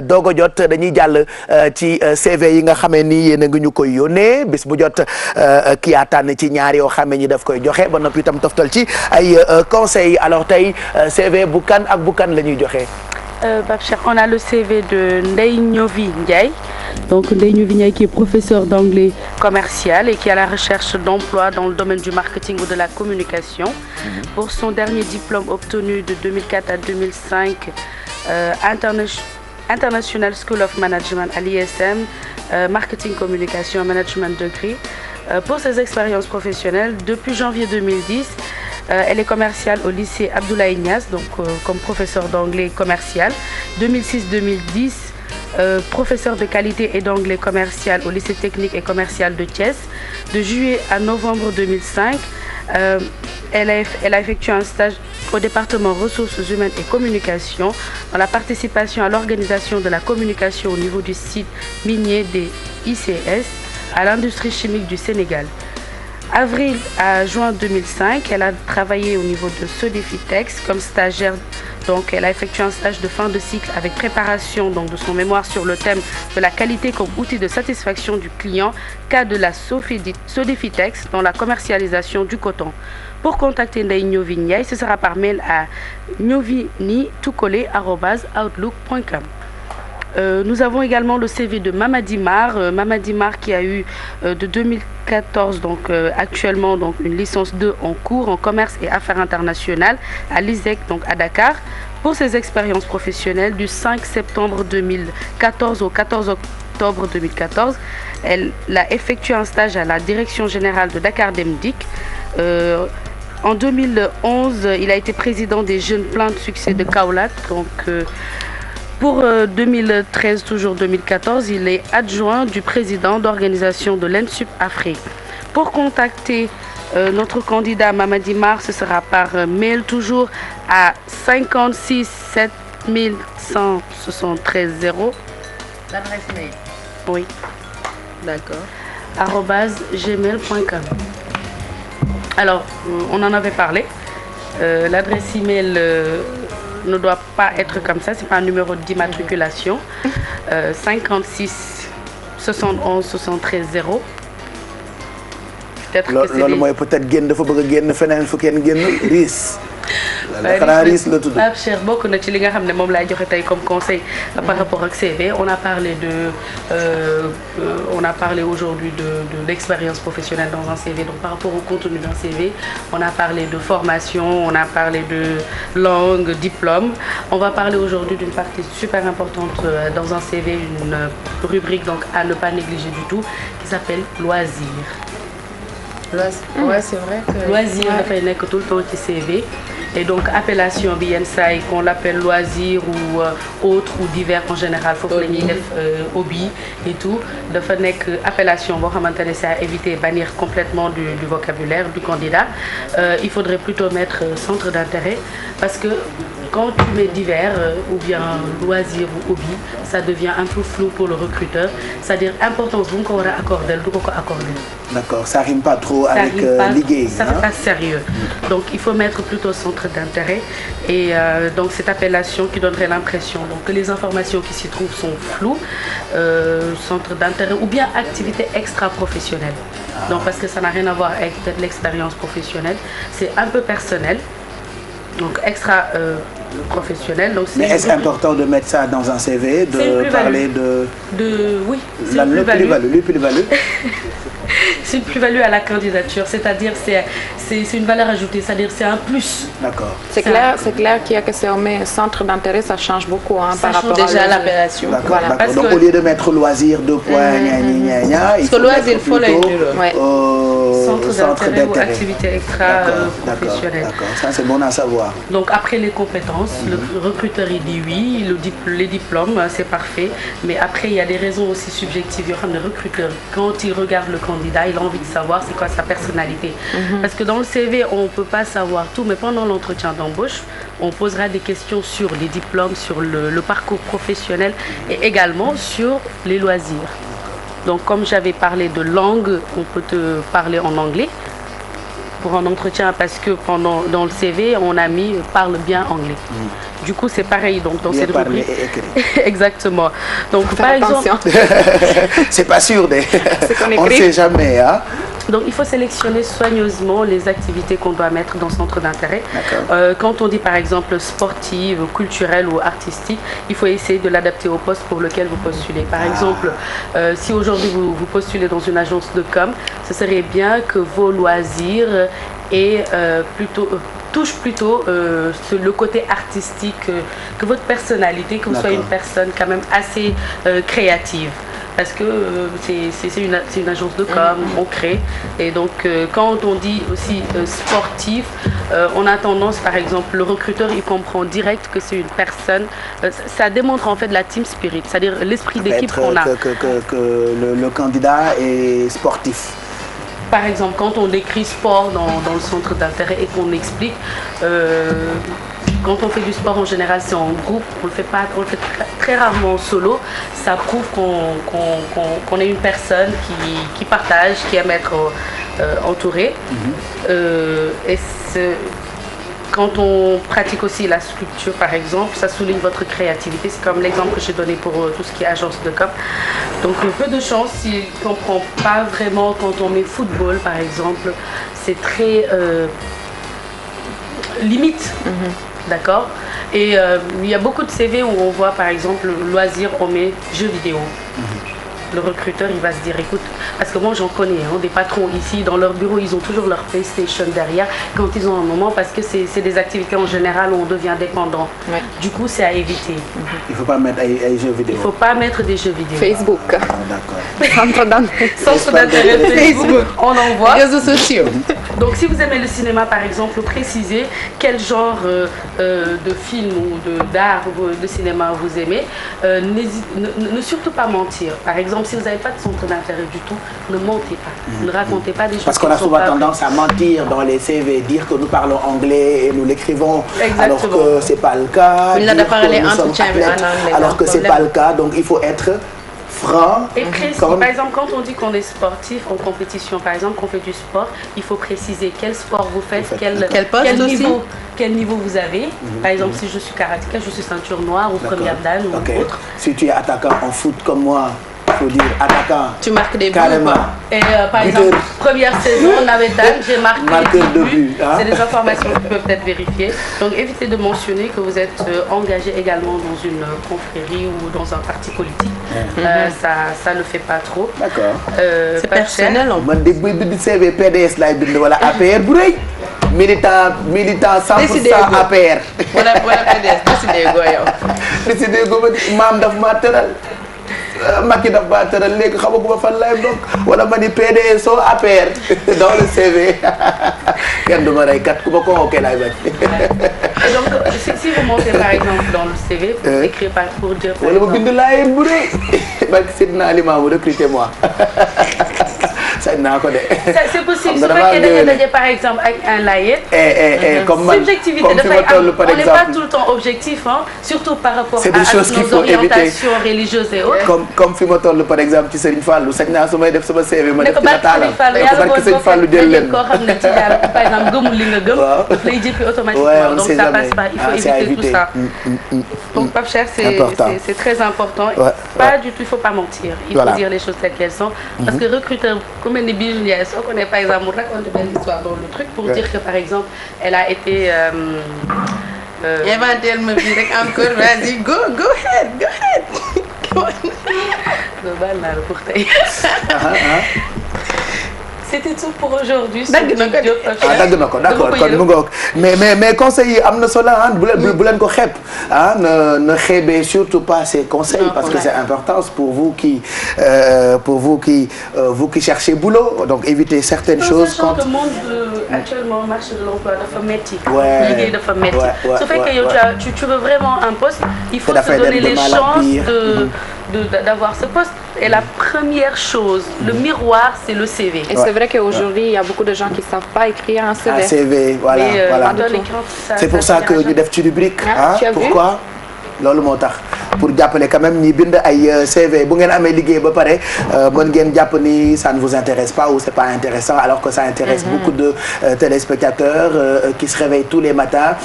doog a jot dañuy jàll ci CV yi nga xamee ni yéen a ngi ñu koy yónnee bis bu jot kii yaa tànn ci ñaar yoo xamee ni daf koy joxe ba noppi itam toftal ci ay conseils alors tey CV bu kan ak bu kan la ñuy joxe. Pape Cheikh, on a le CV de Ndeye Niovi Ndiaye. Donc Ndeye Niovi Ndiaye qui est professeur d'anglais commercial et qui est à la recherche d'emploi dans le domaine du marketing ou de la communication. Pour son dernier diplôme obtenu de 2004 à 2005, International School of Management à l'ISM, Marketing Communication Management Degree. Pour ses expériences professionnelles, depuis janvier 2010, elle est commerciale au lycée Abdoulaye Niasse, donc comme professeur d'anglais commercial. 2006-2010, professeur de qualité et d'anglais commercial au lycée technique et commercial de Thiès. De juillet à novembre 2005, elle a effectué un stage au département ressources humaines et communication dans la participation à l'organisation de la communication au niveau du site minier des ICS à l'industrie chimique du Sénégal. Avril à juin 2005, elle a travaillé au niveau de Sodefitex comme stagiaire. Donc, elle a effectué un stage de fin de cycle avec préparation donc, de son mémoire sur le thème de la qualité comme outil de satisfaction du client, cas de la Sodefitex dans la commercialisation du coton. Pour contacter Ndeye Niovi Ndiaye, ce sera par mail à niovini@outlook.com. Nous avons également le CV de Mamadi Mar. Mamadi Mar qui a eu de 2014 donc actuellement donc une licence 2 en cours en commerce et affaires internationales à l'ISEC donc à Dakar. Pour ses expériences professionnelles du 5 septembre 2014 au 14 octobre 2014, elle a effectué un stage à la direction générale de Dakar Demdik. En 2011, il a été président des Jeunes Pleins de Succès de Kaolack. Donc pour 2013, toujours 2014, il est adjoint du président d'organisation de l'ENSUP Afrique. Pour contacter notre candidat Mamadi Mar, ce sera par mail toujours à 56 7173 0. L'adresse mail. Oui. D'accord. @gmail.com. Alors, on en avait parlé. L'adresse email ne doit pas être comme ça, c'est pas un numéro d'immatriculation. 56 71 73 0. Peut-être que c'est loolu mooy peut-être génn dafa bëgg a génn feneen fu kenn génn riis. xanaa riis la tudd. Pape Cheikh bokk na ci li nga xam ne moom laay joxe tey comme conseil par rapport ak CV. On a parlé aujourd'hui de l'expérience professionnelle dans un CV. Donc par rapport au contenu d'un CV, on a parlé de formation, on a parlé de langue, diplôme. On va parler aujourd'hui d'une partie super importante dans un CV, une rubrique donc à ne pas négliger du tout, qui s'appelle loisirs. Ouais, c'est vrai que loisir dafay nekk tout le temps ci CV et donc appellation bi yenn saa yi qu'on l'appelle loisir ou autre ou divers en général foofu la ñuy def hobby et tout dafa nekk appellation boo xamante ne c'est à éviter, bannir complètement du vocabulaire du candidat. Il faudrait plutôt mettre centre d'intérêt parce que quand tu mets divers ou bien loisir ou hobby, ça devient un peu flou pour le recruteur. C'est-à-dire importance bu mu ko war a accorder du ko accorder. D'accord, ça rime pas trop avec liggéey. Ça fait pas sérieux. Donc il faut mettre plutôt centre d'intérêt et donc cette appellation qui donnerait l'impression donc que les informations qui s'y trouvent sont floues, centre d'intérêt ou bien activité extra-professionnelle. Donc parce que ça n'a rien à voir avec peut-être l'expérience professionnelle, c'est un peu personnel. Donc extra professionnel. Donc mais est-ce important de mettre ça dans un CV, de parler oui, c'est une plus-value. C'est une plus-value à la candidature, c'est-à-dire c'est une valeur ajoutée, c'est-à-dire c'est un plus. D'accord. C'est clair qu'il y a que si on met centre d'intérêt, ça change beaucoup par rapport déjà à l'appellation. Voilà, parce donc que, au lieu de mettre loisir, deux points, il faut mettre plutôt centre d'intérêt ou activité extra-professionnelle. D'accord, ça c'est bon à savoir. Donc après les compétences, le recruteur il dit oui, les diplômes c'est parfait, mais après il y a des raisons aussi subjectives. Le recruteur, quand il regarde le candidat, il a envie de savoir c'est quoi sa personnalité. Parce que dans le CV, on ne peut pas savoir tout, mais pendant l'entretien d'embauche, on posera des questions sur les diplômes, sur le parcours professionnel et également sur les loisirs. Donc comme j'avais parlé de langue, on peut te parler en anglais pour un entretien parce que dans le CV, on a mis « parle bien anglais ». Du coup, c'est pareil donc dans Bien cette parlé rubrique. et écrit. Exactement. Donc Faut par faire exemple, attention. C'est pas sûr de. qu'on On ne écrit. sait jamais, hein. donc il faut sélectionner soigneusement les activités qu'on doit mettre dans centre d'intérêt. D'accord. Quand on dit par exemple sportive, culturelle ou artistique, il faut essayer de l'adapter au poste pour lequel vous postulez. Par exemple, si aujourd'hui vous postulez dans une agence de com, ce serait bien que vos loisirs et touche plutôt le côté artistique, que votre personnalité, que vous soyez une personne quand même assez créative. Parce que c'est une agence de com, on crée. Et donc, quand on dit aussi sportif, on a tendance, par exemple, le recruteur, il comprend direct que c'est une personne. Ça démontre en fait la team spirit, c'est-à-dire l'esprit d'équipe qu'on a. Que le candidat est sportif. Par exemple, quand on décrit sport dans le centre d'intérêt et qu'on explique, quand on fait du sport en général, c'est en groupe, on le fait très rarement en solo. Ça prouve qu'on est une personne qui partage, qui aime être entourée. Quand on pratique aussi la sculpture, par exemple, ça souligne votre créativité. C'est comme l'exemple que j'ai donné pour tout ce qui est agence de com. Donc, peu de chance, si on ne comprend pas vraiment quand on met football, par exemple, c'est très limite. D'accord. Et il y a beaucoup de CV où on voit, par exemple, loisirs, on met jeux vidéo. Le recruteur, il va se dire, écoute, parce que moi j'en connais, des patrons ici, dans leur bureau, ils ont toujours leur PlayStation derrière quand ils ont un moment, parce que c'est des activités en général où on devient dépendant. Ouais. Du coup, c'est à éviter. Il ne faut pas mettre des jeux vidéo. Il ne faut pas mettre des jeux vidéo. Facebook. D'accord. Centre d'intérêt Facebook. On envoie. Réseaux sociaux. Donc, si vous aimez le cinéma, par exemple, précisez quel genre de film ou d'art de cinéma vous aimez. Ne surtout pas mentir. Par exemple, si vous n'avez pas de centre d'intérêt du tout, ne mentez pas. Ne racontez pas des choses. Parce qu'on a souvent tendance à mentir dans les CV, dire que nous parlons anglais et nous l'écrivons, alors que ce n'est pas le cas. Alors que ce n'est pas le cas. Donc, il faut être franc. Et précis. Par exemple, quand on dit qu'on est sportif en compétition, par exemple, qu'on fait du sport, il faut préciser quel sport vous faites, quel niveau vous avez. Par exemple, si je suis karatéka, je suis ceinture noire ou première dan ou autre. Si tu es attaquant en foot comme moi, il faut dire attaquant. Tu marques des buts. Et par exemple, première saison, Navetan, j'ai marqué des buts. C'est des informations qui peuvent être vérifiées. Donc évitez de mentionner que vous êtes engagé également dans une confrérie ou dans un parti politique. Ça ne fait pas trop. D'accord. C'est personnel. Man de buy CV PDS lay bind wala APR bu rëy. Militant 100% APR. wala PDS décidé go yow. Décidé go maam daf ma tëral. Macky daf ma tëral léegi xamaguma fan lay bokk wala ma ni PDS soo APR dans le CV. Kenn du ma rey kat ku ma convoqué laay bañ. Donc si vous montez par exemple dans le CV pour écrire pour dire wala ma bind laay bu rëy. Ba Sidna Limamou recrutez-moi. C'est possible. Su fekkee da nga daje par exemple avec un layet. Subjectivité dafay am. On n'est pas tout le temps objectif, surtout par rapport à nos orientations religieuses et autres. Comme fi ma toll par exemple ci Serigne Fallou sañ naa su may def sama CV ma def ci nataalam. Yàlla boo koo xam ne ci jaar par exemple gëmul li nga gëm. daf lay jëppi automatiquement. Donc ça passe pas. Il faut éviter tout ça. Donc Pape Cheikh, c'est très important. Pas du tout, il faut pas mentir. Il faut dire les choses telles qu'elles sont. Parce que recruteur comme ni Bijou Ndiaye soo ko ne par exemple mu raconte benn histoire dans le truc pour dire que par exemple elle a été éventuellement bi rek encore vas-y go ahead baal naa la pour tey. C'était tout pour aujourd'hui. dagg na ko d'accord kon mu ngoog mais conseils yi am na solo bu leen ko xeeb ne xeebee surtout pas ces conseils parce que c'est important pour vous qui cherchez boulot donc évitez certaines choses. Quand le monde actuellement marché de l'emploi dafa metti. liggéey dafa metti. su fekkee yow tu veux vraiment un poste il faut te donner les chances d'avoir ce poste. Et la première chose, le miroir, c'est le CV. Et c'est vrai qu'aujourd'hui, il y a beaucoup de gens qui ne savent pas écrire un CV. Un CV, voilà. Mais, c'est pour ça que ñu def ci rubrique. Pourquoi loolu moo tax pour jàppale quand même ñi bind ay CV bu ngeen amee liggéey ba pare mën ngeen jàpp ni ça ne vous intéresse pas ou c'est pas intéressant alors que ça intéresse beaucoup de téléspectateurs qui se réveillent tous les matins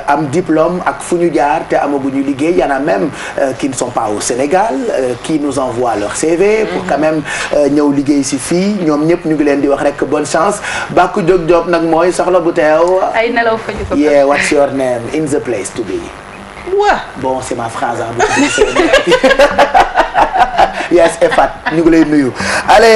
am diplôme ak fu ñu jaar te amaguñu liggéey y en a même qui ne sont pas au Sénégal qui nous envoient leur CV pour quand même ñëw liggéey si fii ñoom ñëpp ñu ngi leen di wax rek bonne chance Bakku Jóg Jóob nag mooy soxla bu teew ay nelaw fa ñu ko yeah what's your name in the place to be bon c'est ma phrase yes Efat ñu ngi lay nuyu allez